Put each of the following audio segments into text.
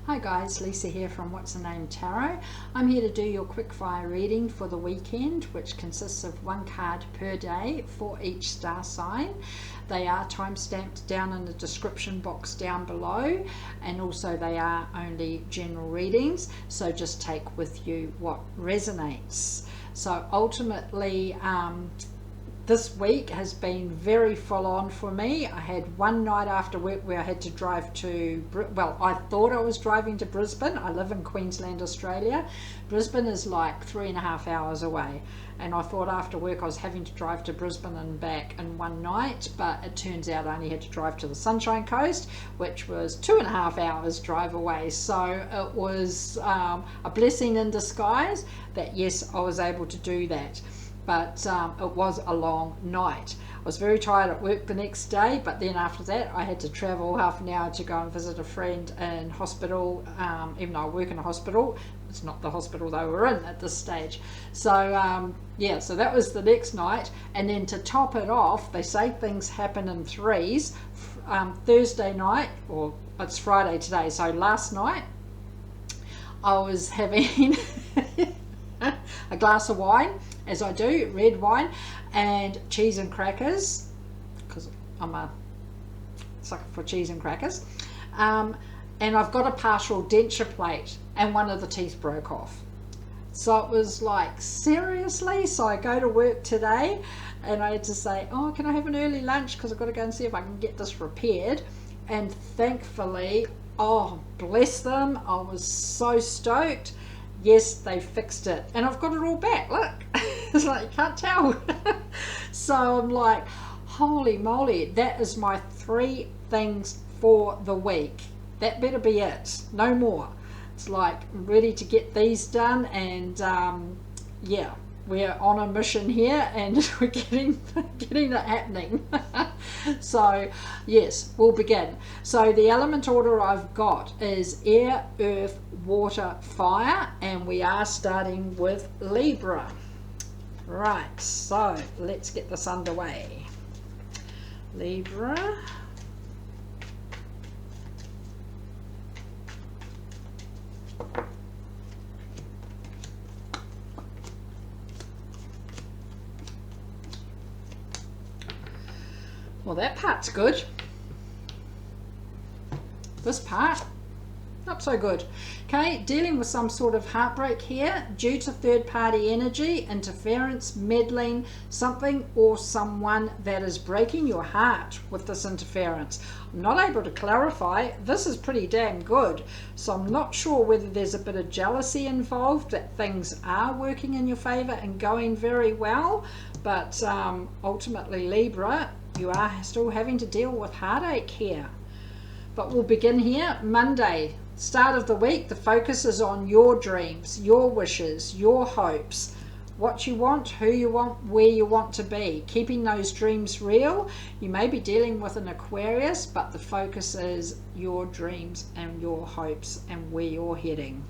Hi guys, Lisa here from What's the Name Tarot. I'm here to do your quick fire reading for the weekend, which consists of one card per day for each star sign. They are time stamped down in the description box down below, and also they are only general readings, so just take with you what resonates. So ultimately, this week has been very full on for me. I had one night after work where I had to drive to, well, I thought I was driving to Brisbane. I live in Queensland, Australia. Brisbane is like 3.5 hours away. And I thought after work I was having to drive to Brisbane and back in one night, but it turns out I only had to drive to the Sunshine Coast, which was 2.5 hours drive away. So it was a blessing in disguise that yes, I was able to do that. But it was a long night. I was very tired at work the next day, but then after that I had to travel half an hour to go and visit a friend in hospital, even though I work in a hospital. It's not the hospital they were in at this stage. So yeah, so that was the next night. And then to top it off, they say things happen in threes. Thursday night, or it's Friday today, so last night I was having a glass of wine, as I do, red wine, and cheese and crackers, because I'm a sucker for cheese and crackers. And I've got a partial denture plate, and one of the teeth broke off. So it was like, seriously? So I go to work today, and I had to say, oh, can I have an early lunch, because I've got to go and see if I can get this repaired. And thankfully, oh, bless them, I was so stoked. Yes, they fixed it, and I've got it all back. Look, it's like you can't tell. So I'm like, holy moly, that is my 3 things for the week. That better be it, no more. It's like I'm ready to get these done, and yeah, we're on a mission here, and we're getting it happening. So yes, we'll begin. So the element order I've got is air, earth, water, fire, and we are starting with Libra. Right, so let's get this underway. Libra. Well, that part's good. This part, not so good. Okay, dealing with some sort of heartbreak here due to third-party energy, interference, meddling, something or someone that is breaking your heart with this interference. I'm not able to clarify. This is pretty damn good. So I'm not sure whether there's a bit of jealousy involved, that things are working in your favor and going very well. But ultimately, Libra, you are still having to deal with heartache here. But we'll begin here. Monday, start of the week, the focus is on your dreams, your wishes, your hopes, what you want, who you want, where you want to be, keeping those dreams real. You may be dealing with an Aquarius, but the focus is your dreams and your hopes and where you're heading.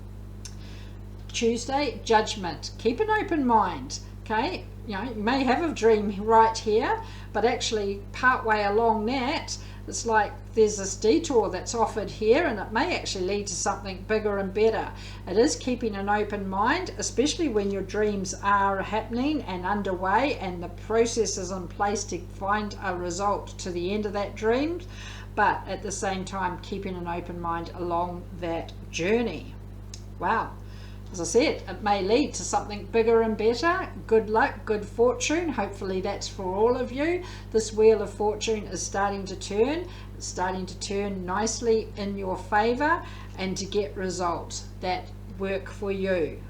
Tuesday, judgment. Keep an open mind. Okay, you know, you may have a dream right here, but actually part way along that, it's like there's this detour that's offered here, and it may actually lead to something bigger and better. It is keeping an open mind, especially when your dreams are happening and underway and the process is in place to find a result to the end of that dream, but at the same time keeping an open mind along that journey. Wow. As I said, it may lead to something bigger and better. Good luck, good fortune. Hopefully that's for all of you. This wheel of fortune is starting to turn. It's starting to turn nicely in your favor and to get results that work for you.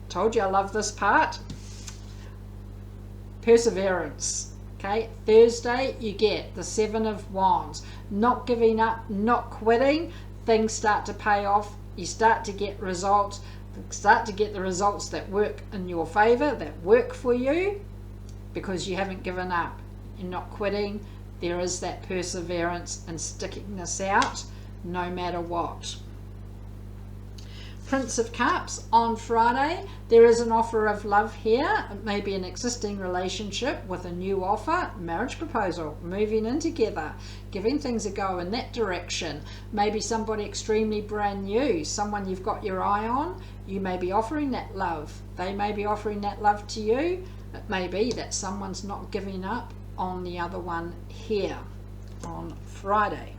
Told you I love this part. Perseverance. Okay, Thursday you get the 7 of Wands. Not giving up, not quitting. Things start to pay off. You start to get results. Start to get the results that work in your favor, that work for you, because you haven't given up. You're not quitting. There is that perseverance and sticking this out no matter what. Prince of Cups on Friday. There is an offer of love here. It may be an existing relationship with a new offer, marriage proposal, moving in together, giving things a go in that direction. Maybe somebody extremely brand new, someone you've got your eye on. You may be offering that love. They may be offering that love to you. It may be that someone's not giving up on the other one here on Friday.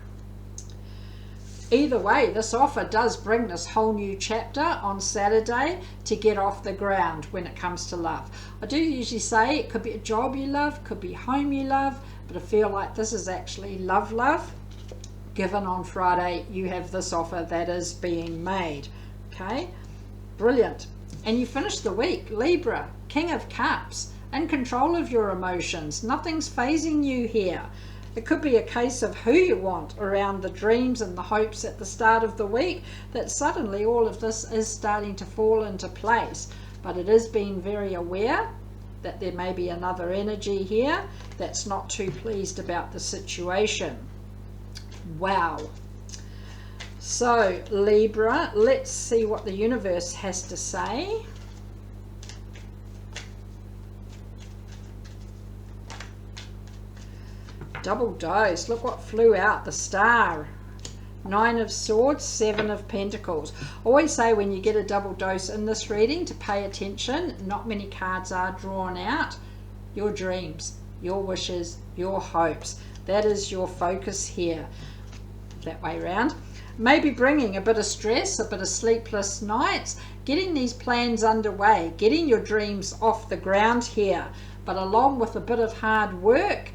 Either way, this offer does bring this whole new chapter on Saturday to get off the ground when it comes to love. I do usually say it could be a job you love, could be home you love, but I feel like this is actually love. Given on Friday, you have this offer that is being made. Okay, brilliant. And you finish the week, Libra, King of Cups, in control of your emotions. Nothing's phasing you here. It could be a case of who you want around the dreams and the hopes at the start of the week, that suddenly all of this is starting to fall into place. But it is being very aware that there may be another energy here that's not too pleased about the situation. Wow. So Libra, let's see what the universe has to say. Double dose. Look what flew out. The star. 9 of Swords, 7 of Pentacles. Always say when you get a double dose in this reading to pay attention. Not many cards are drawn out. Your dreams, your wishes, your hopes. That is your focus here. That way around. Maybe bringing a bit of stress, a bit of sleepless nights. Getting these plans underway. Getting your dreams off the ground here. But along with a bit of hard work,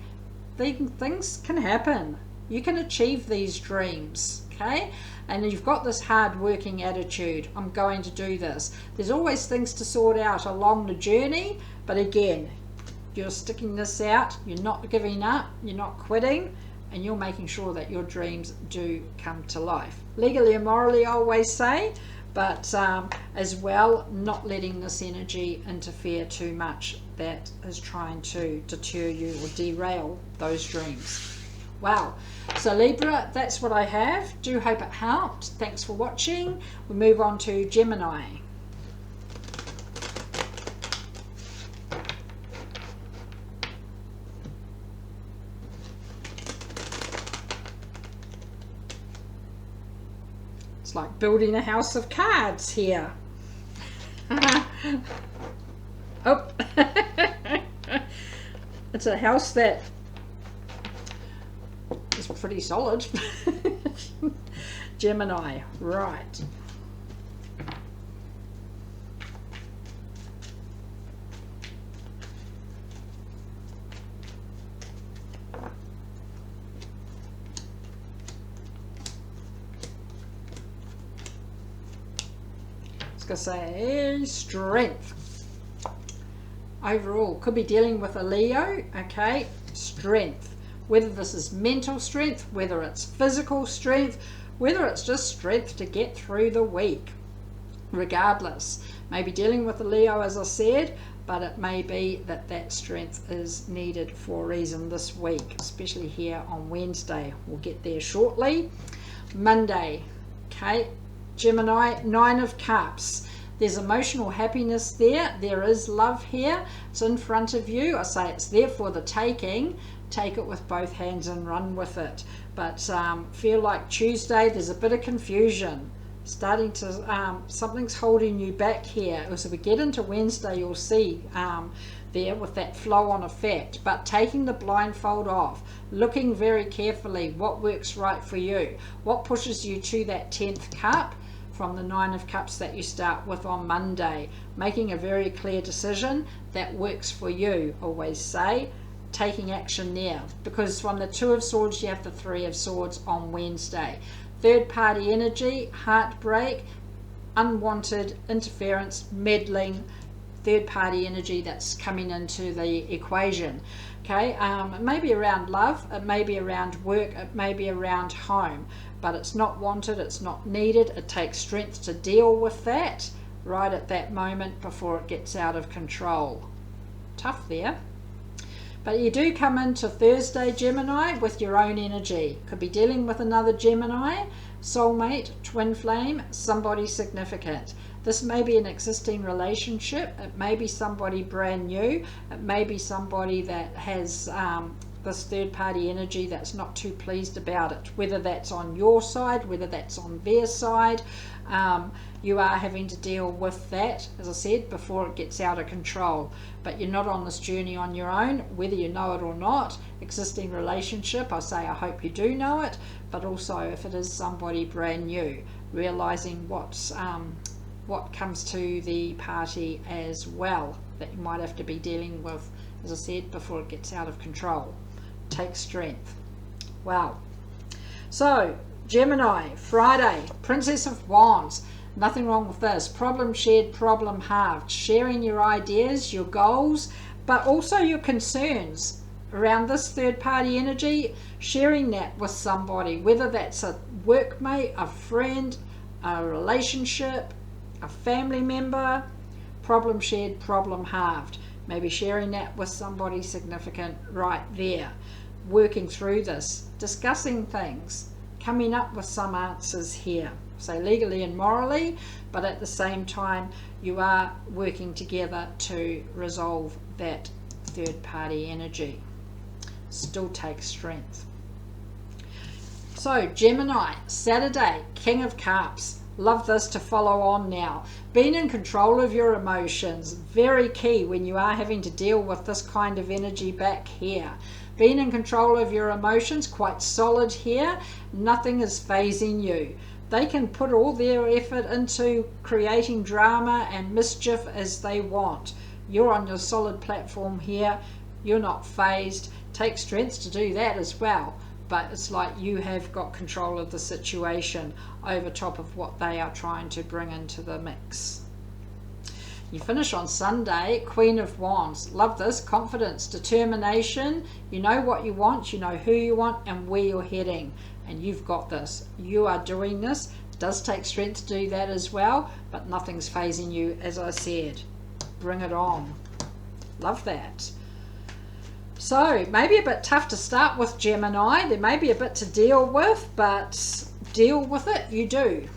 things can happen. You can achieve these dreams, okay? And you've got this hard working attitude. I'm going to do this. There's always things to sort out along the journey, but again, you're sticking this out. You're not giving up. You're not quitting, and you're making sure that your dreams do come to life. Legally and morally, I always say, but as well, not letting this energy interfere too much that is trying to deter you or derail those dreams. Wow. So Libra, that's what I have. Do hope it helped. Thanks for watching. We move on to Gemini. It's like building a house of cards here. Oh, it's a house that is pretty solid. Gemini, right. Say strength. Overall, could be dealing with a Leo. Okay, strength. Whether this is mental strength, whether it's physical strength, whether it's just strength to get through the week. Regardless, maybe dealing with a Leo, as I said, but it may be that that strength is needed for a reason this week, especially here on Wednesday. We'll get there shortly. Monday, okay. Gemini, 9 of Cups. There's emotional happiness there. There is love here. It's in front of you. I say it's there for the taking. Take it with both hands and run with it. But feel like Tuesday, there's a bit of confusion. Starting to, something's holding you back here. As we get into Wednesday, you'll see there with that flow on effect. But taking the blindfold off, looking very carefully what works right for you. What pushes you to that 10th cup from the 9 of Cups that you start with on Monday. Making a very clear decision that works for you, always say. Taking action there. Because from the 2 of Swords, you have the 3 of Swords on Wednesday. Third party energy, heartbreak, unwanted interference, meddling, third party energy that's coming into the equation. Okay, it may be around love, it may be around work, it may be around home, but it's not wanted, it's not needed. It takes strength to deal with that right at that moment before it gets out of control. Tough there. But you do come into Thursday, Gemini, with your own energy. Could be dealing with another Gemini, soulmate, twin flame, somebody significant. This may be an existing relationship. It may be somebody brand new. It may be somebody that has this third party energy that's not too pleased about it, whether that's on your side, whether that's on their side. You are having to deal with that, as I said, before it gets out of control. But you're not on this journey on your own, whether you know it or not. Existing relationship, I say I hope you do know it, but also if it is somebody brand new, realizing what comes to the party as well that you might have to be dealing with, as I said, before it gets out of control. Take strength. Wow. So Gemini, Friday, Princess of Wands. Nothing wrong with this. Problem shared, problem halved. Sharing your ideas, your goals, but also your concerns around this third party energy. Sharing that with somebody, whether that's a workmate, a friend, a relationship, a family member. Problem shared, problem halved. Maybe sharing that with somebody significant right there. Working through this, discussing things, coming up with some answers here. So legally and morally, but at the same time you are working together to resolve that third party energy. Still takes strength. So Gemini, Saturday, King of Cups. Love this to follow on now. Being in control of your emotions, very key when you are having to deal with this kind of energy back here. Being in control of your emotions, quite solid here. Nothing is phasing you. They can put all their effort into creating drama and mischief as they want. You're on your solid platform here. You're not phased. Takes strength to do that as well. But it's like you have got control of the situation over top of what they are trying to bring into the mix. You finish on Sunday, Queen of Wands. Love this. Confidence, determination. You know what you want, you know who you want and where you're heading. And you've got this. You are doing this. It does take strength to do that as well, but nothing's phasing you, as I said. Bring it on. Love that. So maybe a bit tough to start with, Gemini. There may be a bit to deal with, but deal with it, you do.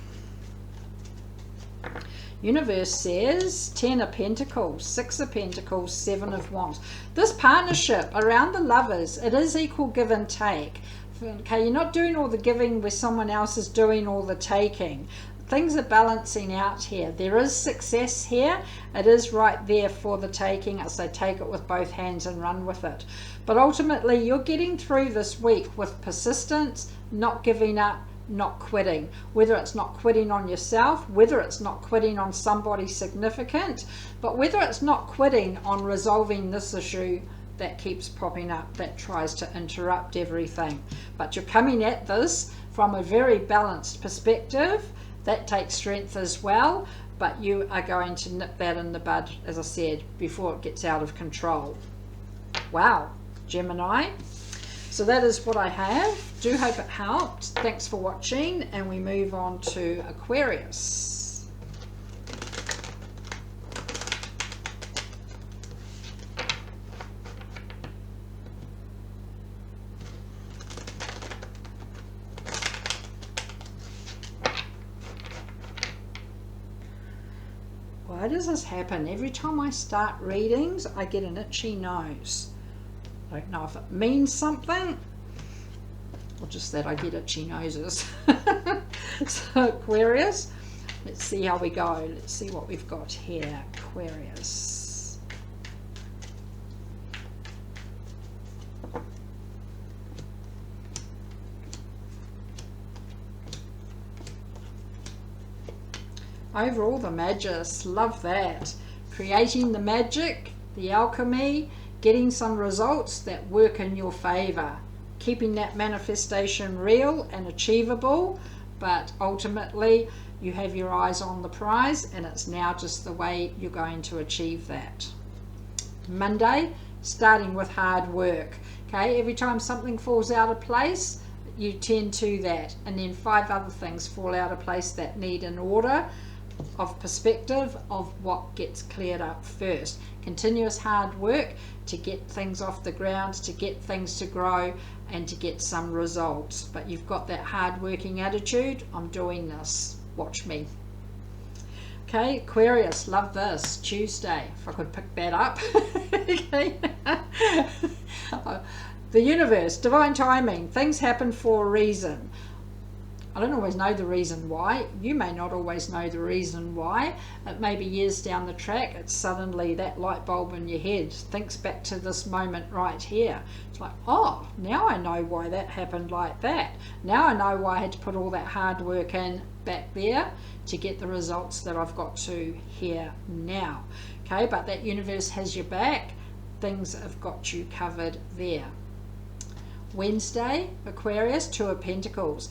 Universe says 10 of Pentacles, 6 of Pentacles, 7 of Wands. This partnership around the lovers, it is equal give and take. Okay, you're not doing all the giving where someone else is doing all the taking. Things are balancing out here. There is success here. It is right there for the taking. I say take it with both hands and run with it. But ultimately, you're getting through this week with persistence, not giving up, not quitting. Whether it's not quitting on yourself, whether it's not quitting on somebody significant, but whether it's not quitting on resolving this issue that keeps popping up, that tries to interrupt everything. But you're coming at this from a very balanced perspective. That takes strength as well, but you are going to nip that in the bud, as I said, before it gets out of control. Wow, Gemini. So that is what I have. Do hope it helped. Thanks for watching, and we move on to Aquarius. Why does this happen? Every time I start readings, I get an itchy nose. I don't know if it means something or just that I get itchy noses. So Aquarius, let's see how we go. Let's see what we've got here. Aquarius. Overall, the Magus, love that. Creating the magic, the alchemy, getting some results that work in your favor. Keeping that manifestation real and achievable, but ultimately you have your eyes on the prize, and it's now just the way you're going to achieve that. Monday, starting with hard work. Okay, every time something falls out of place, you tend to that, and then 5 other things fall out of place that need an order of perspective of what gets cleared up first. Continuous hard work to get things off the ground, to get things to grow, and to get some results. But you've got that hard-working attitude. I'm doing this. Watch me. Okay, Aquarius, love this. Tuesday, if I could pick that up. Okay. The universe, divine timing. Things happen for a reason. I don't always know the reason why. You may not always know the reason why. It may be years down the track. It's suddenly that light bulb in your head thinks back to this moment right here. It's like, oh, now I know why that happened like that. Now I know why I had to put all that hard work in back there to get the results that I've got to here now. Okay, but that universe has your back. Things have got you covered there. Wednesday, Aquarius, Two of Pentacles.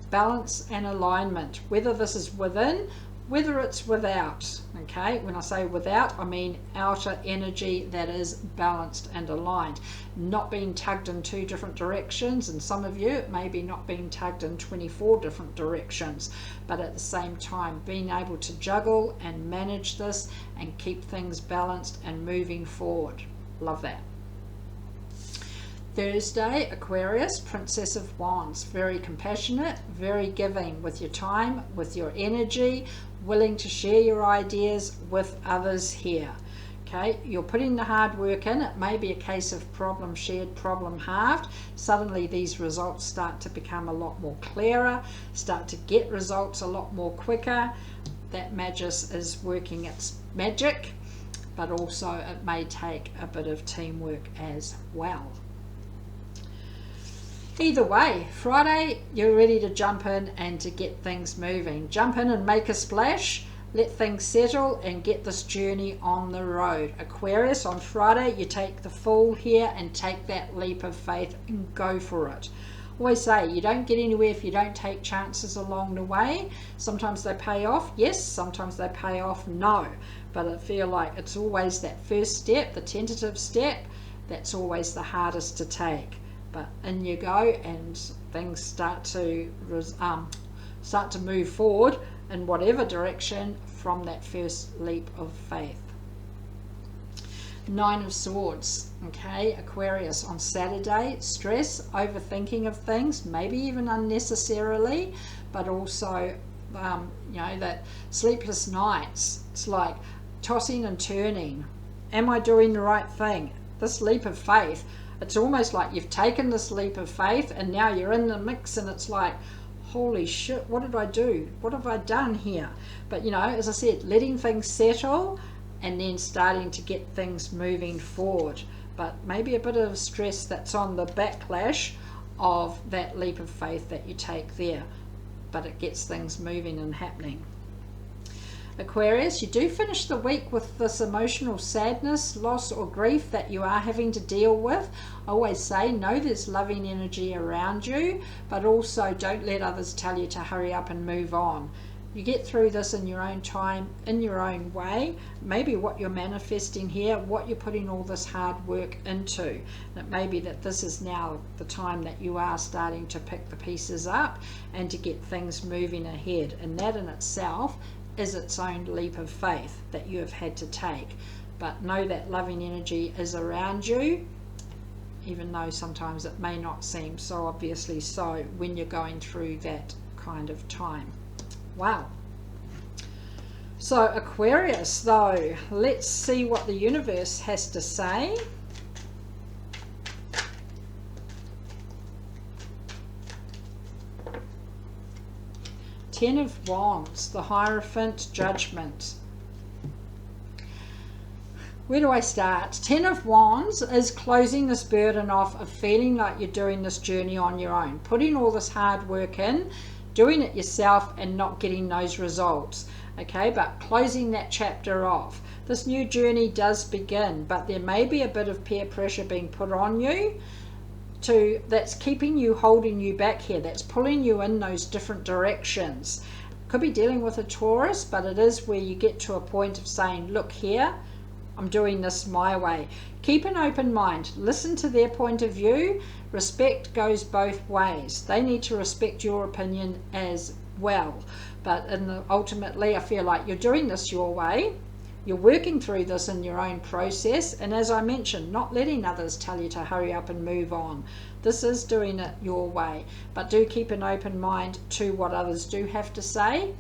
Balance and alignment, whether this is within, whether it's without. Okay, when I say without, I mean outer energy that is balanced and aligned, not being tugged in 2 different directions. And some of you, it may be not being tugged in 24 different directions, but at the same time being able to juggle and manage this and keep things balanced and moving forward. Love that. Thursday, Aquarius, Princess of Wands, very compassionate, very giving with your time, with your energy, willing to share your ideas with others here. Okay, you're putting the hard work in. It may be a case of problem shared, problem halved. Suddenly these results start to become a lot more clearer, start to get results a lot more quicker. That Magus is working its magic, but also it may take a bit of teamwork as well. Either way, Friday, you're ready to jump in and to get things moving. Jump in and make a splash, let things settle and get this journey on the road. Aquarius, on Friday, you take the Fool here and take that leap of faith and go for it. Always say, you don't get anywhere if you don't take chances along the way. Sometimes they pay off, yes, sometimes they pay off, no. But I feel like it's always that first step, the tentative step, that's always the hardest to take. But in you go, and things start to move forward in whatever direction from that first leap of faith. 9 of Swords. Okay, Aquarius, on Saturday, stress, overthinking of things, maybe even unnecessarily, but also that sleepless nights. It's like tossing and turning. Am I doing the right thing? This leap of faith, it's almost like you've taken this leap of faith and now you're in the mix, and it's like, holy shit, what did I do? What have I done here? But as I said, letting things settle and then starting to get things moving forward. But maybe a bit of stress that's on the backlash of that leap of faith that you take there, but it gets things moving and happening. Aquarius, you do finish the week with this emotional sadness, loss or grief that you are having to deal with. I always say, know there's loving energy around you, but also don't let others tell you to hurry up and move on. You get through this in your own time, in your own way. Maybe what you're manifesting here, what you're putting all this hard work into. And it may be that this is now the time that you are starting to pick the pieces up and to get things moving ahead. And that in itself is its own leap of faith that you have had to take. But know that loving energy is around you, even though sometimes it may not seem so obviously so when you're going through that kind of time. Wow. So Aquarius, though, let's see what the universe has to say. Ten of Wands, the Hierophant, Judgment. Where do I start? 10 of Wands is closing this burden off of feeling like you're doing this journey on your own, putting all this hard work in, doing it yourself and not getting those results. Okay, but closing that chapter off. This new journey does begin, but there may be a bit of peer pressure being put on you that's keeping you, holding you back here, that's pulling you in those different directions. Could be dealing with a Taurus, but it is where you get to a point of saying, look here, I'm doing this my way. Keep an open mind, listen to their point of view. Respect goes both ways. They need to respect your opinion as well. But ultimately, I feel like you're doing this your way. You're working through this in your own process, and as I mentioned, not letting others tell you to hurry up and move on. This is doing it your way, but do keep an open mind to what others do have to say.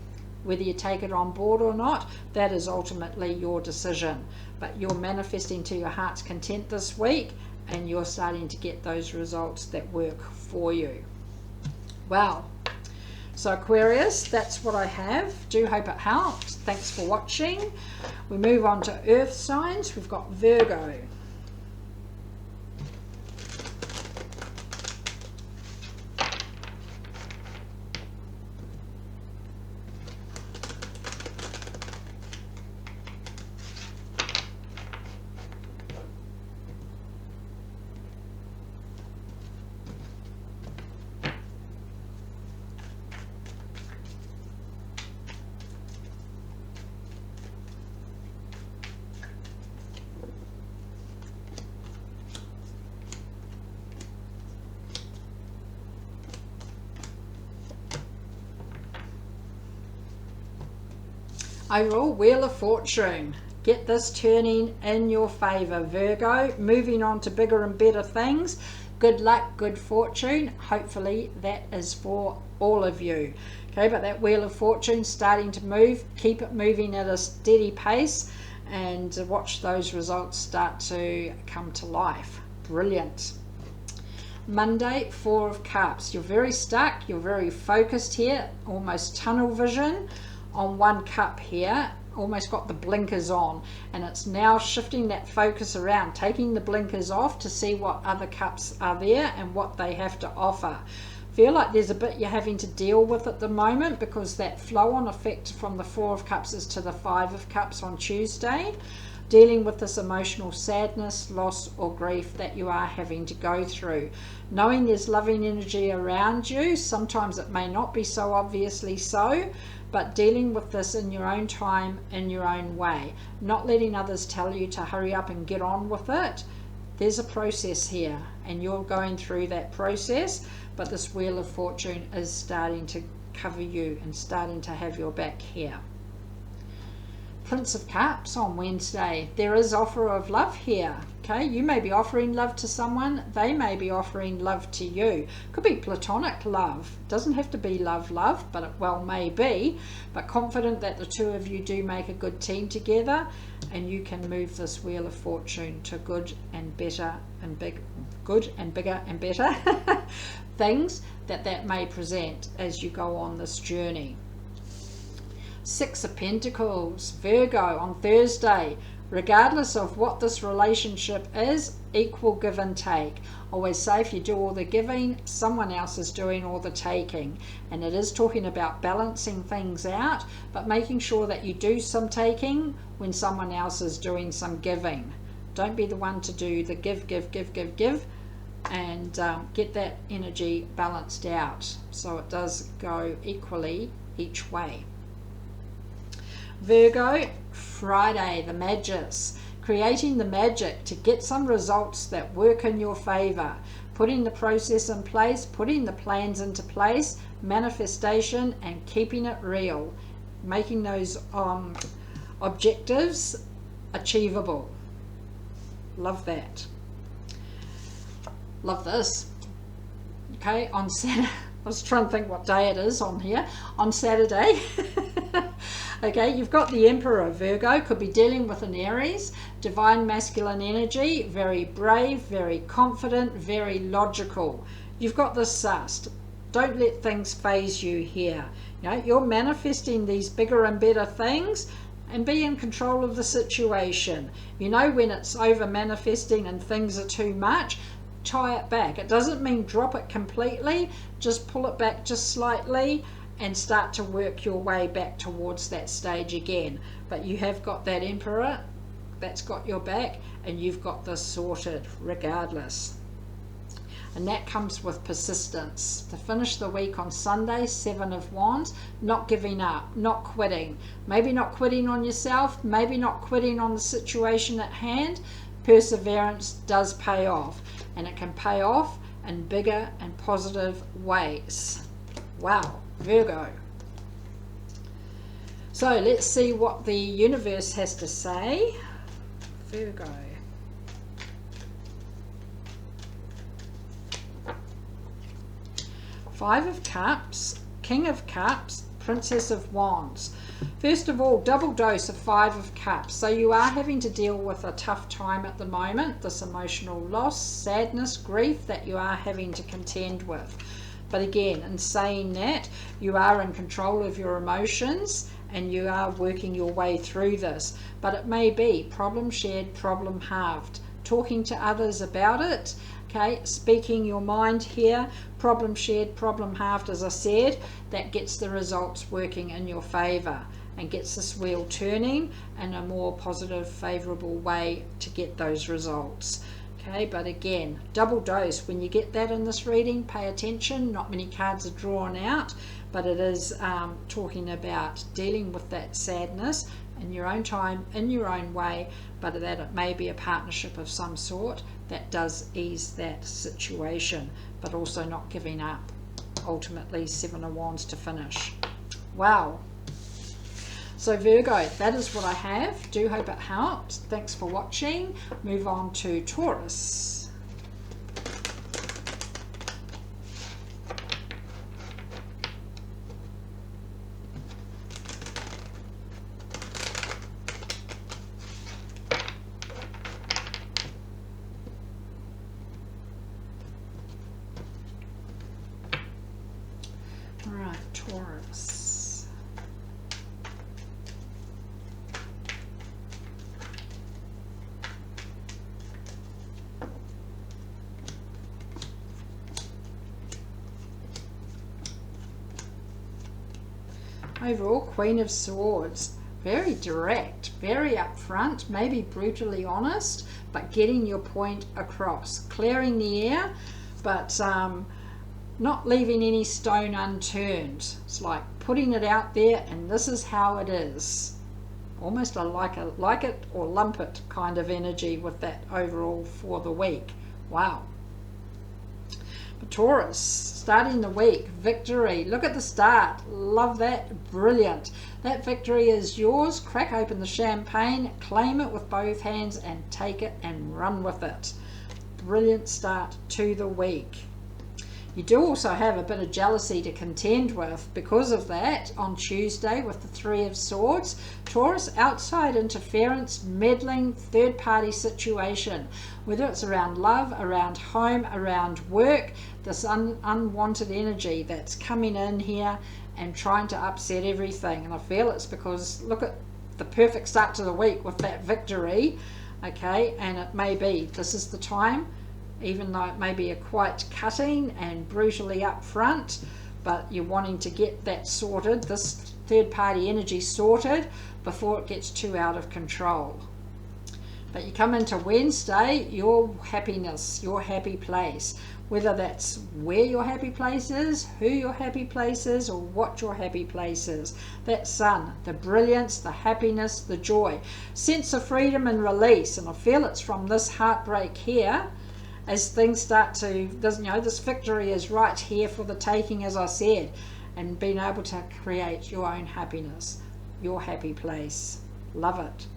Whether you take it on board or not, that is ultimately your decision. But you're manifesting to your heart's content this week, and you're starting to get those results that work for you. Wow. So Aquarius, that's what I have. Do hope it helps. Thanks for watching. We move on to earth signs. We've got Virgo. Overall, Wheel of Fortune. Get this turning in your favor, Virgo. Moving on to bigger and better things. Good luck, good fortune. Hopefully that is for all of you. Okay, but that Wheel of Fortune starting to move. Keep it moving at a steady pace and watch those results start to come to life. Brilliant. Monday, Four of Cups. You're very stuck. You're very focused here. Almost tunnel vision on one cup here, almost got the blinkers on, and it's now shifting that focus around, taking the blinkers off to see what other cups are there and what they have to offer. Feel like there's a bit you're having to deal with at the moment, because that flow on effect from the Four of Cups is to the Five of Cups on Tuesday, dealing with this emotional sadness, loss or grief that you are having to go through. Knowing there's loving energy around you, sometimes it may not be so obviously so, but dealing with this in your own time, in your own way. Not letting others tell you to hurry up and get on with it. There's a process here, and you're going through that process, but this Wheel of Fortune is starting to cover you and starting to have your back here. Prince of Cups on Wednesday. There is offer of love here. Okay, you may be offering love to someone, they may be offering love to you. Could be platonic love. Doesn't have to be love, but it well may be. But confident that the two of you do make a good team together, and you can move this Wheel of Fortune to good and better and good and bigger and better things that may present as you go on this journey. Six of Pentacles, Virgo on Thursday. Regardless of what this relationship is, equal give and take. Always say if you do all the giving, someone else is doing all the taking. And it is talking about balancing things out, but making sure that you do some taking when someone else is doing some giving. Don't be the one to do the give, and get that energy balanced out so it does go equally each way. Virgo, Friday, the Magus. Creating the magic to get some results that work in your favor. Putting the process in place, putting the plans into place, manifestation, and keeping it real. Making those objectives achievable. Love that. Love this. Okay, on Saturday, I was trying to think what day it is on here. On Saturday. Okay, you've got the Emperor, Virgo, could be dealing with an Aries, divine masculine energy, very brave, very confident, very logical. You've got this sussed. Don't let things phase you here. You know, you're manifesting these bigger and better things, and be in control of the situation. You know when it's over manifesting and things are too much, tie it back. It doesn't mean drop it completely, just pull it back just slightly and start to work your way back towards that stage again. But you have got that Emperor that's got your back, and you've got this sorted regardless. And that comes with persistence. To finish the week on Sunday, Seven of Wands, not giving up, not quitting. Maybe not quitting on yourself, maybe not quitting on the situation at hand. Perseverance does pay off, and it can pay off in bigger and positive ways. Wow, Virgo. So let's see what the universe has to say. Virgo. Five of Cups, King of Cups, Princess of Wands. First of all, double dose of Five of Cups. So you are having to deal with a tough time at the moment, this emotional loss, sadness, grief that you are having to contend with. But again, in saying that, you are in control of your emotions and you are working your way through this. But it may be problem shared, problem halved. Talking to others about it, okay, speaking your mind here, problem shared, problem halved, as I said, that gets the results working in your favor and gets this wheel turning in a more positive, favorable way to get those results. Okay, but again, double dose. When you get that in this reading, pay attention. Not many cards are drawn out, but it is talking about dealing with that sadness in your own time, in your own way, but that it may be a partnership of some sort that does ease that situation, but also not giving up. Ultimately, Seven of Wands to finish. Wow. So Virgo, that is what I have. Do hope it helped. Thanks for watching. Move on to Taurus. All right, Taurus. Overall, Queen of Swords, very direct, very upfront, maybe brutally honest, but getting your point across, clearing the air, but not leaving any stone unturned. It's like putting it out there, and this is how it is. Almost a like it or lump it kind of energy with that overall for the week. Wow. But Taurus, starting the week, victory. Look at the start. Love that. Brilliant. That victory is yours. Crack open the champagne, claim it with both hands, and take it and run with it. Brilliant start to the week. You do also have a bit of jealousy to contend with because of that on Tuesday with the Three of Swords. Taurus, outside interference, meddling, third-party situation. Whether it's around love, around home, around work, this unwanted energy that's coming in here and trying to upset everything. And I feel it's because, look at the perfect start to the week with that victory, okay? And it may be, this is the time, even though it may be a quite cutting and brutally upfront, but you're wanting to get that sorted, this third-party energy sorted, before it gets too out of control. But you come into Wednesday, your happiness, your happy place, whether that's where your happy place is, who your happy place is, or what your happy place is. That sun, the brilliance, the happiness, the joy, sense of freedom and release. And I feel it's from this heartbreak here, as things start to, this victory is right here for the taking, as I said, and being able to create your own happiness, your happy place. Love it.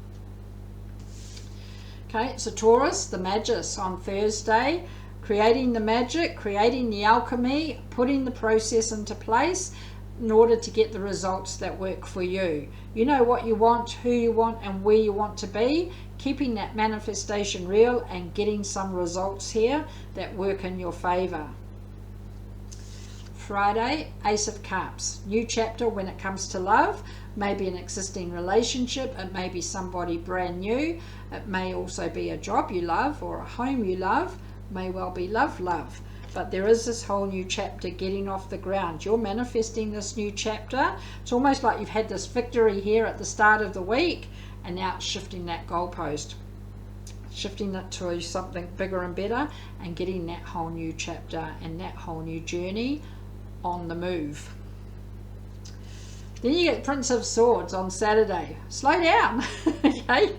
Okay, so Taurus, the Magus on Thursday, creating the magic, creating the alchemy, putting the process into place in order to get the results that work for you. You know what you want, who you want, and where you want to be. Keeping that manifestation real and getting some results here that work in your favor. Friday, Ace of Cups, new chapter when it comes to love. Maybe an existing relationship, it may be somebody brand new, it may also be a job you love or a home you love, may well be love. But there is this whole new chapter getting off the ground. You're manifesting this new chapter. It's almost like you've had this victory here at the start of the week, and now it's shifting that goalpost, shifting it to something bigger and better, and getting that whole new chapter and that whole new journey on the move. Then you get Prince of Swords on Saturday. Slow down, okay?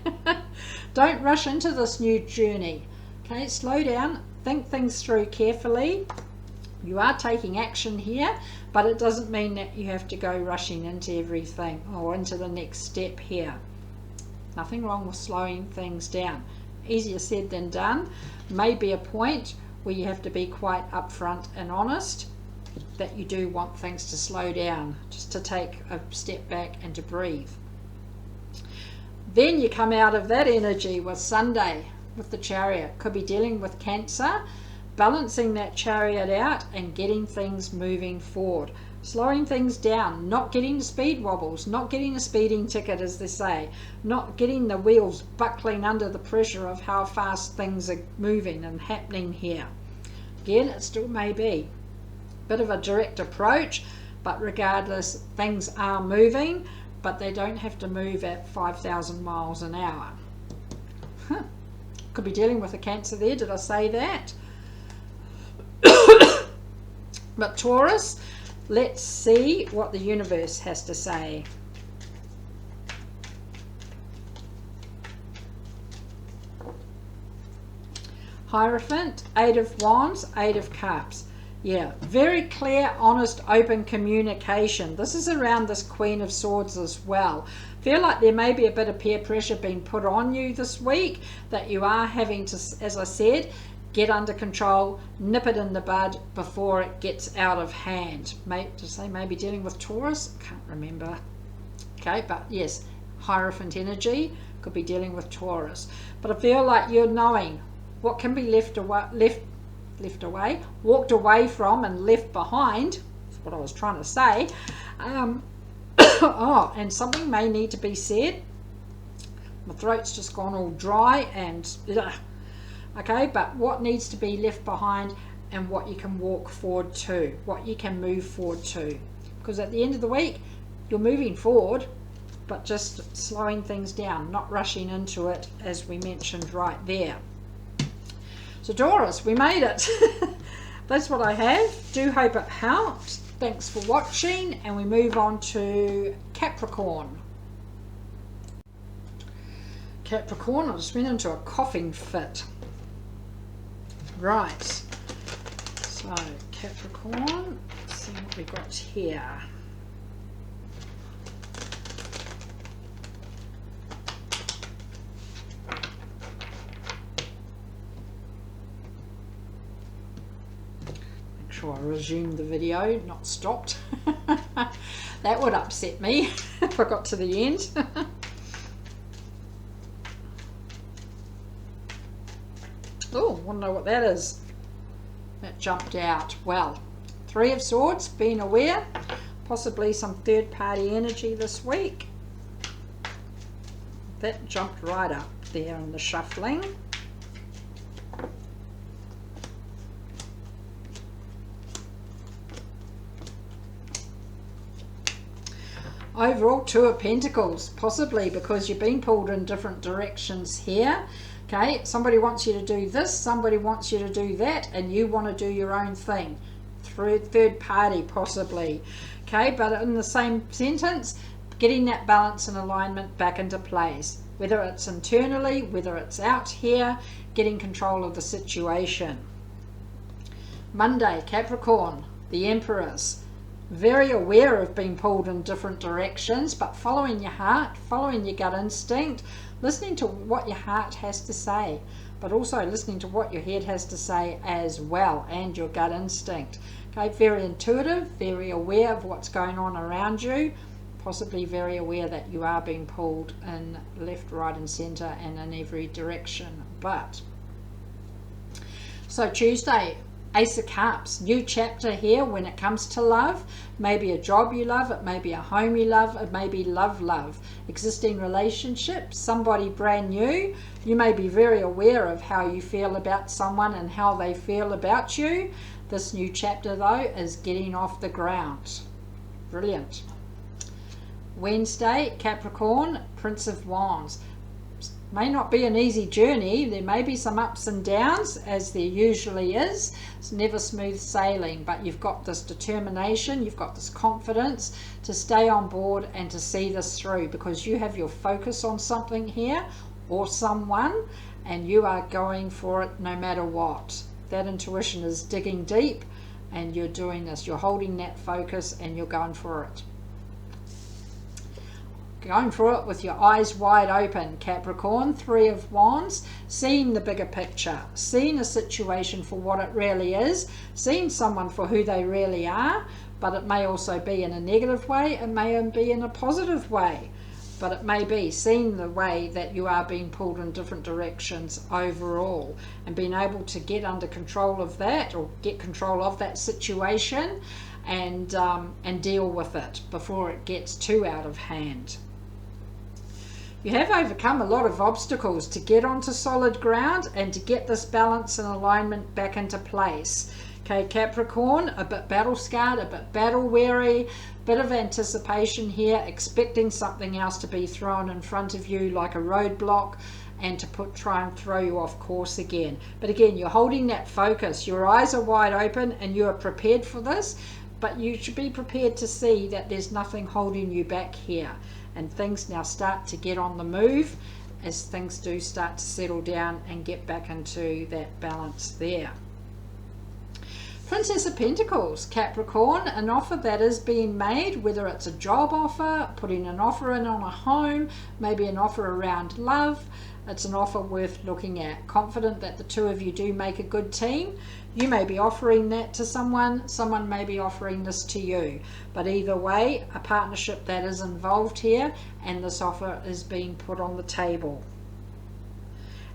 Don't rush into this new journey, okay? Slow down, think things through carefully, You are taking action here, but it doesn't mean that you have to go rushing into everything or into the next step here. Nothing wrong with slowing things down. Easier said than done. Maybe a point where you have to be quite upfront and honest that you do want things to slow down, just to take a step back and to breathe. Then you come out of that energy with Sunday, with the Chariot. Could be dealing with Cancer, balancing that Chariot out and getting things moving forward. Slowing things down, not getting the speed wobbles, not getting a speeding ticket, as they say, not getting the wheels buckling under the pressure of how fast things are moving and happening here. Again, it still may be a bit of a direct approach, but regardless, things are moving, but they don't have to move at 5,000 miles an hour. Could be dealing with a Cancer there, did I say that? But Taurus, let's see what the universe has to say. Hierophant, 8 of Wands, 8 of Cups. Yeah, very clear, honest, open communication. This is around this Queen of Swords as well. Feel like there may be a bit of peer pressure being put on you this week, that you are having to, as I said, get under control, nip it in the bud before it gets out of hand. To say maybe dealing with Taurus, can't remember. Okay, but yes, Hierophant energy, could be dealing with Taurus. But I feel like you're knowing what can be walked away from and left behind. That's what I was trying to say. Oh, and something may need to be said. My throat's just gone all dry and okay, but what needs to be left behind and what you can walk forward to, what you can move forward to. Because at the end of the week, you're moving forward, but just slowing things down, not rushing into it, as we mentioned right there. So Taurus, we made it. That's what I have. Do hope it helps. Thanks for watching, and we move on to Capricorn. Capricorn, I just went into a coughing fit. Right, so Capricorn, let's see what we got here. I resumed the video, not stopped. That would upset me if I got to the end. Oh, want to know what that is? That jumped out. Well, 3 of Swords, being aware, possibly some third-party energy this week. That jumped right up there in the shuffling. Overall, 2 of Pentacles, possibly because you've been pulled in different directions here. Okay, somebody wants you to do this, somebody wants you to do that, and you want to do your own thing. Third party, possibly. Okay, but in the same sentence, getting that balance and alignment back into place. Whether it's internally, whether it's out here, getting control of the situation. Monday, Capricorn, the Empress. Very aware of being pulled in different directions, but following your heart, following your gut instinct, listening to what your heart has to say, but also listening to what your head has to say as well, and your gut instinct. Okay, very intuitive, very aware of what's going on around you, possibly very aware that you are being pulled in left, right and centre and in every direction. But so Tuesday, Ace of Cups, new chapter here when it comes to love. Maybe a job you love, it may be a home you love, it may be love, existing relationship, somebody brand new. You may be very aware of how you feel about someone and how they feel about you. This new chapter though is getting off the ground. Brilliant. Wednesday, Capricorn, Prince of Wands. May not be an easy journey. There may be some ups and downs, as there usually is. It's never smooth sailing, but you've got this determination, you've got this confidence to stay on board and to see this through, because you have your focus on something here or someone, and you are going for it no matter what. That intuition is digging deep, and you're doing this. You're holding that focus and you're going for it. Going for it with your eyes wide open, Capricorn. 3 of Wands, seeing the bigger picture, seeing a situation for what it really is, seeing someone for who they really are, but it may also be in a negative way, it may be in a positive way, but it may be seeing the way that you are being pulled in different directions overall, and being able to get under control of that, or get control of that situation, and deal with it before it gets too out of hand. You have overcome a lot of obstacles to get onto solid ground and to get this balance and alignment back into place. Okay, Capricorn, a bit battle scarred, a bit battle weary, bit of anticipation here, expecting something else to be thrown in front of you like a roadblock and to try and throw you off course again. But again, you're holding that focus. Your eyes are wide open and you are prepared for this, but you should be prepared to see that there's nothing holding you back here. And things now start to get on the move as things do start to settle down and get back into that balance there. Princess of Pentacles, Capricorn, an offer that is being made, whether it's a job offer, putting an offer in on a home, maybe an offer around love. It's an offer worth looking at. Confident that the two of you do make a good team. You may be offering that to someone, someone may be offering this to you. But either way, a partnership that is involved here, and this offer is being put on the table.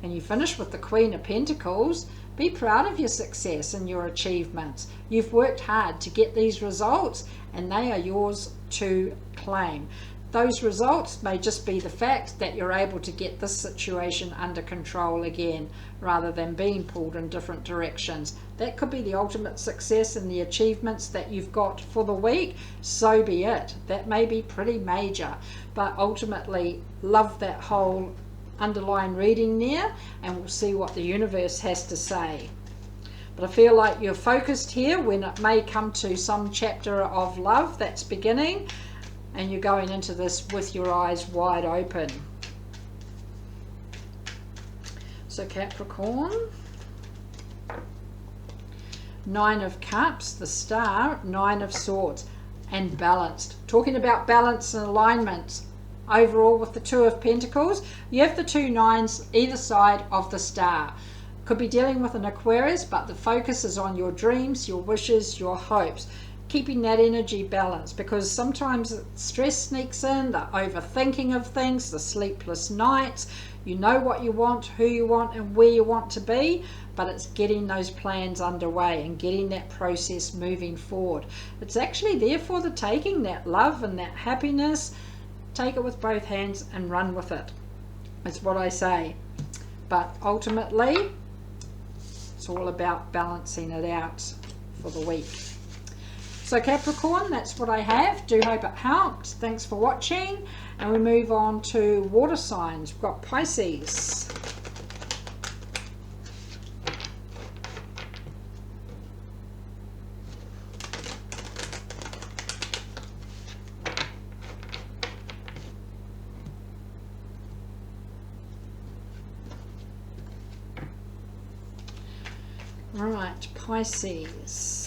And you finish with the Queen of Pentacles. Be proud of your success and your achievements. You've worked hard to get these results, and they are yours to claim. Those results may just be the fact that you're able to get this situation under control again, rather than being pulled in different directions. That could be the ultimate success and the achievements that you've got for the week. So be it. That may be pretty major, but ultimately love that whole underlying reading there, and we'll see what the universe has to say. But I feel like you're focused here when it may come to some chapter of love that's beginning, and you're going into this with your eyes wide open. So Capricorn, 9 of Cups, the Star, 9 of Swords, and balanced. Talking about balance and alignment overall with the 2 of Pentacles, you have the 2 nines either side of the Star. Could be dealing with an Aquarius, but the focus is on your dreams, your wishes, your hopes. Keeping that energy balanced, because sometimes stress sneaks in, the overthinking of things, the sleepless nights. You know what you want, who you want, and where you want to be, but it's getting those plans underway and getting that process moving forward. It's actually there for the taking, that love and that happiness. Take it with both hands and run with it. That's what I say. But ultimately, it's all about balancing it out for the week. So Capricorn, that's what I have. Do hope it helped. Thanks for watching. And we move on to water signs. We've got Pisces. All right, Pisces.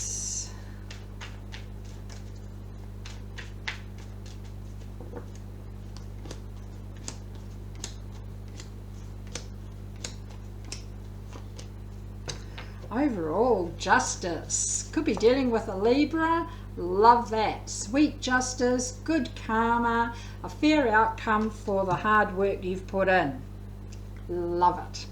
Overall, justice. Could be dealing with a Libra. Love that. Sweet justice, good karma, a fair outcome for the hard work you've put in. Love it.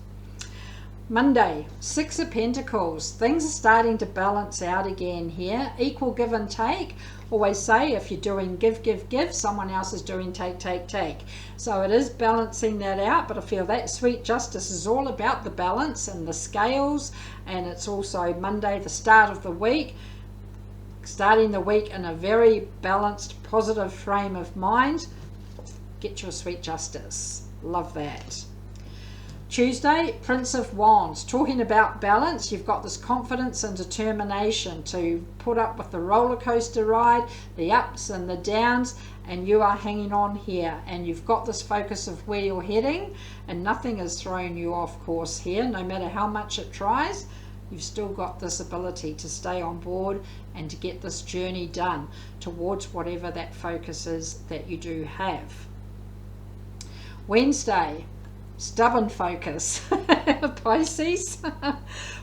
Monday, 6 of Pentacles. Things are starting to balance out again here. Equal give and take. Always say if you're doing give, give, give, someone else is doing take, take, take. So it is balancing that out, but I feel that sweet justice is all about the balance and the scales, and it's also Monday, the start of the week. Starting the week in a very balanced, positive frame of mind. Get your sweet justice. Love that. Tuesday, Prince of Wands. Talking about balance, you've got this confidence and determination to put up with the roller coaster ride, the ups and the downs, and you are hanging on here, and you've got this focus of where you're heading, and nothing is throwing you off course here, no matter how much it tries. You've still got this ability to stay on board and to get this journey done towards whatever that focus is that you do have. Wednesday, stubborn focus. Pisces,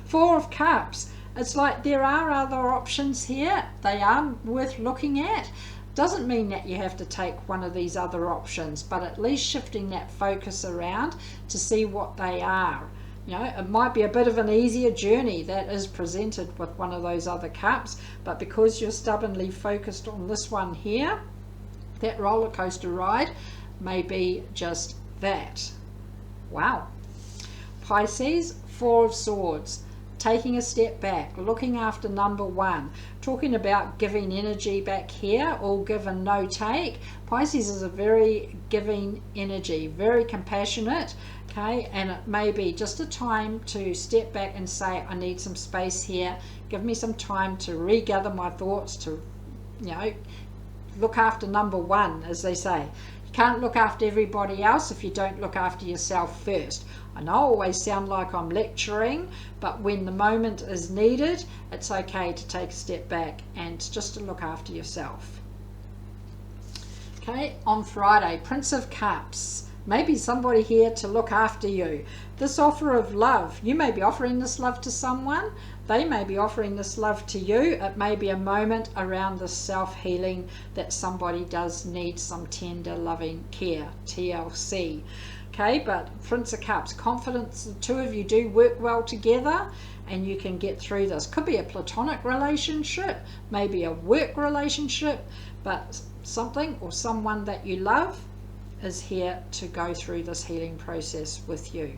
Four of Cups. It's like there are other options here. They are worth looking at. Doesn't mean that you have to take one of these other options, but at least shifting that focus around to see what they are. You know, it might be a bit of an easier journey that is presented with one of those other cups, but because you're stubbornly focused on this one here, that roller coaster ride may be just that. Wow. Pisces, Four of Swords. Taking a step back, looking after number one, talking about giving energy back here, all give and no take. Pisces is a very giving energy, very compassionate, okay, and it may be just a time to step back and say, I need some space here, give me some time to regather my thoughts, to, you know, look after number one, as they say. You can't look after everybody else if you don't look after yourself first. I know I always sound like I'm lecturing, but when the moment is needed, it's okay to take a step back and just to look after yourself. Okay, on Friday, Prince of Cups. Maybe somebody here to look after you. This offer of love, you may be offering this love to someone, they may be offering this love to you. It may be a moment around the self-healing that somebody does need some tender, loving care, TLC. Okay, but Prince of Cups, confidence, the two of you do work well together and you can get through this. Could be a platonic relationship, maybe a work relationship, but something or someone that you love is here to go through this healing process with you.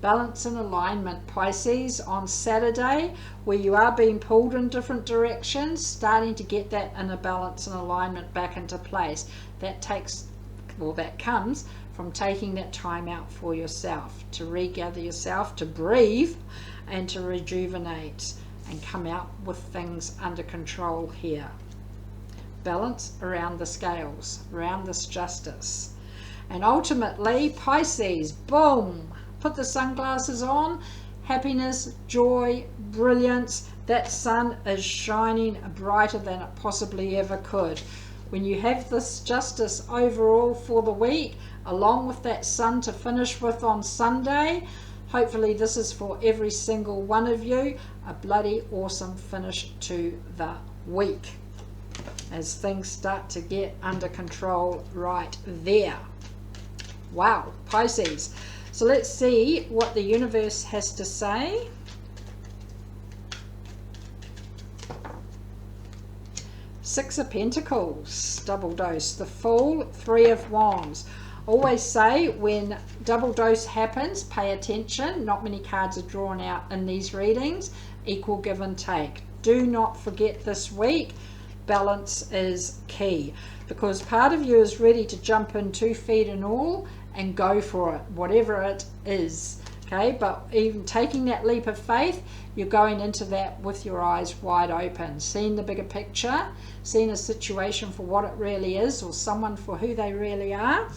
Balance and alignment, Pisces, on Saturday, where you are being pulled in different directions, starting to get that inner balance and alignment back into place. That comes from taking that time out for yourself, to regather yourself, to breathe and to rejuvenate and come out with things under control here. Balance around the scales, around this justice. And ultimately, Pisces, boom, put the sunglasses on, happiness, joy, brilliance. That sun is shining brighter than it possibly ever could. When you have this justice overall for the week, along with that sun to finish with on Sunday, hopefully this is for every single one of you, a bloody awesome finish to the week as things start to get under control right there. Wow, Pisces. So let's see what the universe has to say. Six of Pentacles, double dose. The Fool, Three of Wands. Always say when double dose happens, pay attention. Not many cards are drawn out in these readings. Equal give and take. Do not forget this week, balance is key, because part of you is ready to jump in 2 feet and all and go for it, whatever it is. Okay, but even taking that leap of faith, you're going into that with your eyes wide open, seeing the bigger picture, seeing a situation for what it really is, or someone for who they really are.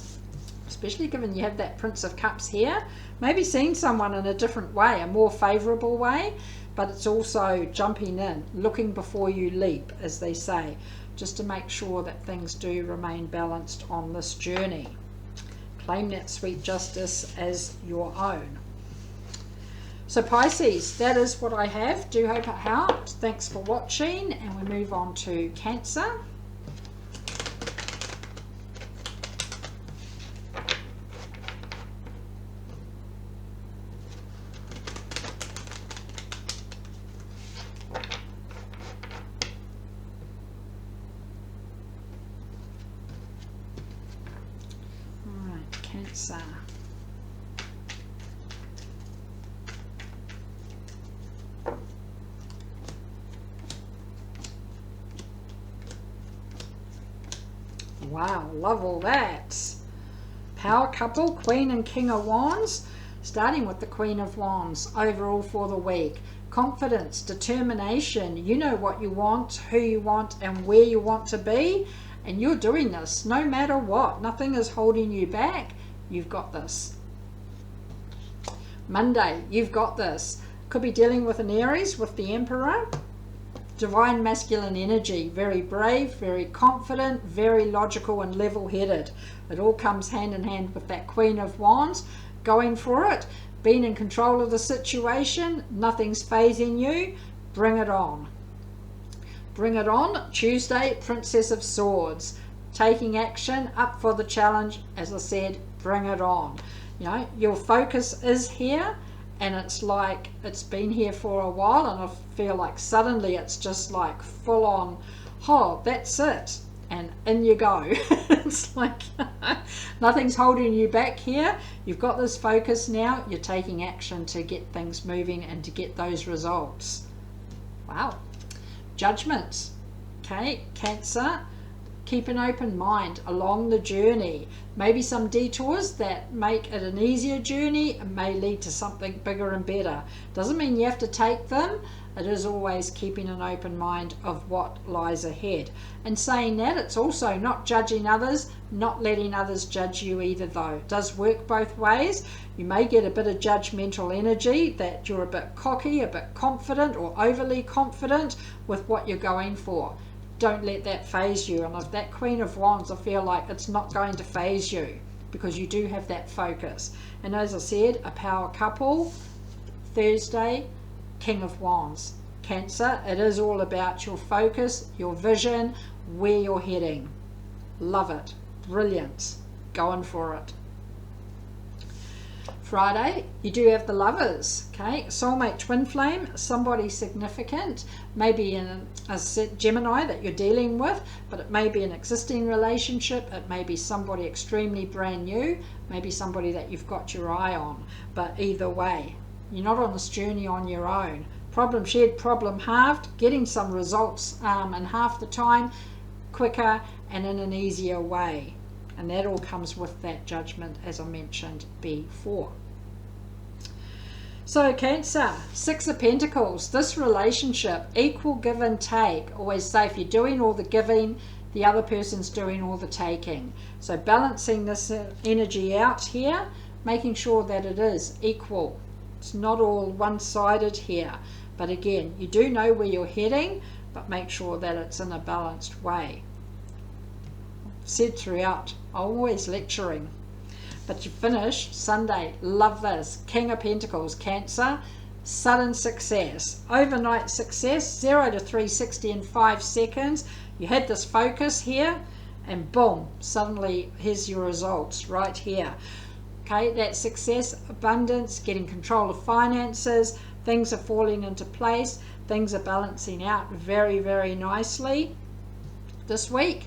Especially given you have that Prince of Cups here, maybe seeing someone in a different way, a more favorable way, but it's also jumping in, looking before you leap, as they say, just to make sure that things do remain balanced on this journey. Claim that sweet justice as your own. So Pisces, that is what I have. Do hope it helped. Thanks for watching, and we move on to Cancer. Cancer. Wow, love all that. Power couple, Queen and King of Wands. Starting with the Queen of Wands, overall for the week. Confidence, determination. You know what you want, who you want, and where you want to be. And you're doing this no matter what. Nothing is holding you back. You've got this. Monday, you've got this. Could be dealing with an Aries with the Emperor. Divine masculine energy, very brave, very confident, very logical and level-headed. It all comes hand in hand with that Queen of Wands, going for it, being in control of the situation, nothing's phasing you, bring it on. Bring it on. Tuesday, Princess of Swords, taking action, up for the challenge, as I said, bring it on. You know, your focus is here, and it's like it's been here for a while, and I feel like suddenly it's just like full on, oh, that's it, and in you go. It's like nothing's holding you back here. You've got this focus now, you're taking action to get things moving and to get those results. Wow. Judgment. Okay, Cancer, keep an open mind along the journey. Maybe some detours that make it an easier journey and may lead to something bigger and better. Doesn't mean you have to take them. It is always keeping an open mind of what lies ahead. And saying that, it's also not judging others, not letting others judge you either though. It does work both ways. You may get a bit of judgmental energy, that you're a bit cocky, a bit confident or overly confident with what you're going for. Don't let that phase you. And of that Queen of Wands, I feel like it's not going to phase you because you do have that focus. And as I said, a power couple, Thursday, King of Wands. Cancer, it is all about your focus, your vision, where you're heading. Love it. Brilliant. Going for it. Friday, you do have the Lovers, okay? Soulmate, twin flame, somebody significant, maybe a Gemini that you're dealing with, but it may be an existing relationship, it may be somebody extremely brand new, maybe somebody that you've got your eye on, but either way, you're not on this journey on your own. Problem shared, problem halved, getting some results in half the time, quicker and in an easier way. And that all comes with that judgment, as I mentioned before. So Cancer, Six of Pentacles, this relationship, equal give and take. Always say if you're doing all the giving, the other person's doing all the taking. So balancing this energy out here, making sure that it is equal. It's not all one-sided here. But again, you do know where you're heading, but make sure that it's in a balanced way. Said throughout, always lecturing, but you finished Sunday. Love this. King of Pentacles, Cancer, sudden success, overnight success, 0 to 360 in 5 seconds. You had this focus here and boom, suddenly here's your results right here. Okay, that success, abundance, getting control of finances, things are falling into place, things are balancing out very, very nicely this week.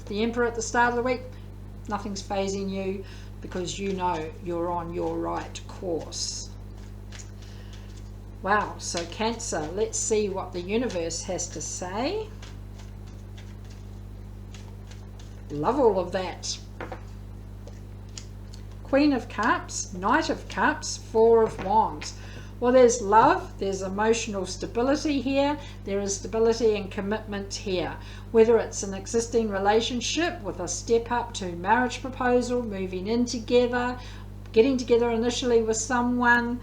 The Emperor at the start of the week, nothing's phasing you because you know you're on your right course. Wow, so Cancer, let's see what the universe has to say. Love all of that. Queen of Cups, Knight of Cups, Four of Wands. Well, there's love, there's emotional stability here, there is stability and commitment here. Whether it's an existing relationship with a step up to marriage proposal, moving in together, getting together initially with someone,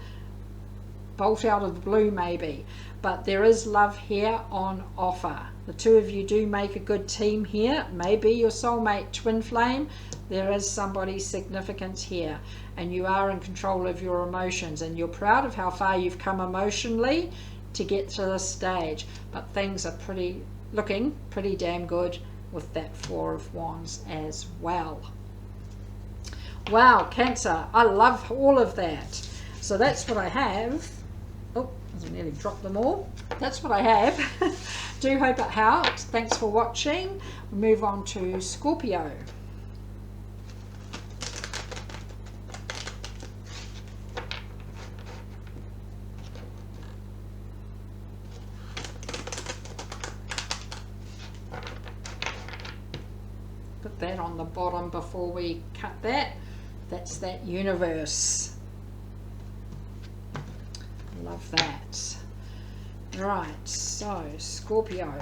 bolt out of the blue maybe. But there is love here on offer. The two of you do make a good team here. Maybe your soulmate twin flame. There is somebody significant here. And you are in control of your emotions. And you're proud of how far you've come emotionally to get to this stage. But things are looking pretty damn good with that Four of Wands as well. Wow, Cancer. I love all of that. So that's what I have. Oh, I nearly dropped them all. That's what I have. Do hope it helped. Thanks for watching. We'll move on to Scorpio. Put that on the bottom before we cut that. That's that universe. Love that. Right, so Scorpio.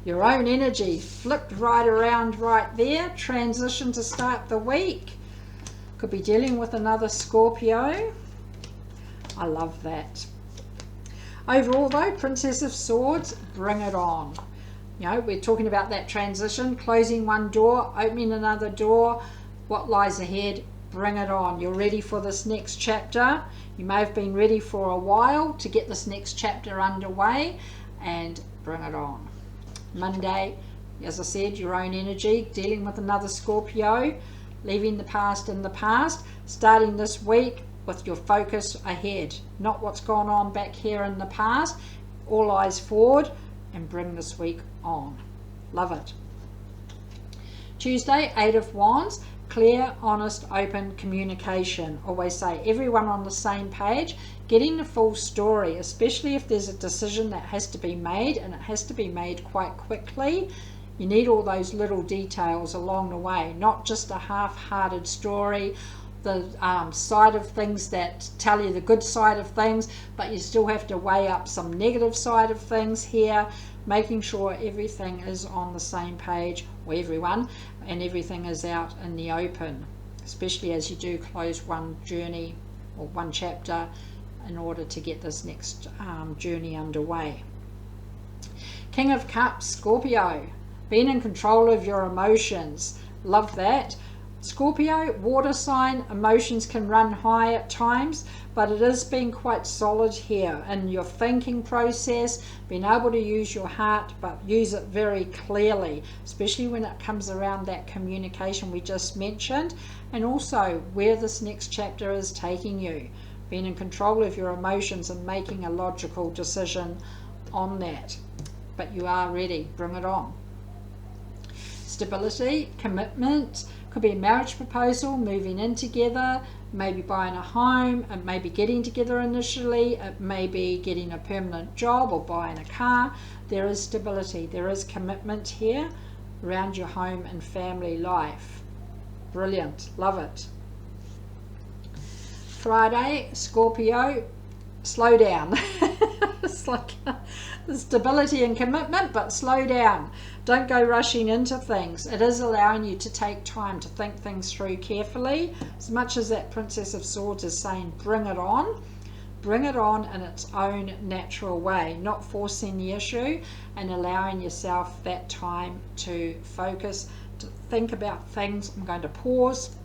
Your own energy flipped right around right there. Transition to start the week. Could be dealing with another Scorpio. I love that. Overall though, Princess of Swords, bring it on. You know, we're talking about that transition, closing one door, opening another door. What lies ahead, bring it on. You're ready for this next chapter. You may have been ready for a while to get this next chapter underway, and bring it on. Monday, as I said, your own energy, dealing with another Scorpio, leaving the past in the past, starting this week with your focus ahead, not what's gone on back here in the past. All eyes forward and bring this week on. Love it. Tuesday, 8 of Wands, clear, honest, open communication. Always say everyone on the same page, getting the full story, especially if there's a decision that has to be made, and it has to be made quite quickly. You need all those little details along the way, not just a half-hearted story, the side of things that tell you the good side of things, but you still have to weigh up some negative side of things here, making sure everything is on the same page, or everyone, and everything is out in the open, especially as you do close one journey or one chapter in order to get this next journey underway. King of Cups, Scorpio, being in control of your emotions. Love that. Scorpio, water sign, emotions can run high at times, but it is being quite solid here in your thinking process, being able to use your heart, but use it very clearly, especially when it comes around that communication we just mentioned, and also where this next chapter is taking you. Being in control of your emotions and making a logical decision on that. But you are ready, bring it on. Stability, commitment, could be a marriage proposal, moving in together, maybe buying a home, it may be getting together initially, it may be getting a permanent job or buying a car. There is stability, there is commitment here around your home and family life. Brilliant, love it. Friday, Scorpio, slow down. It's like the stability and commitment, but slow down. Don't go rushing into things. It is allowing you to take time to think things through carefully. As much as that Princess of Swords is saying, bring it on in its own natural way, not forcing the issue, and allowing yourself that time to focus, to think about things. I'm going to pause,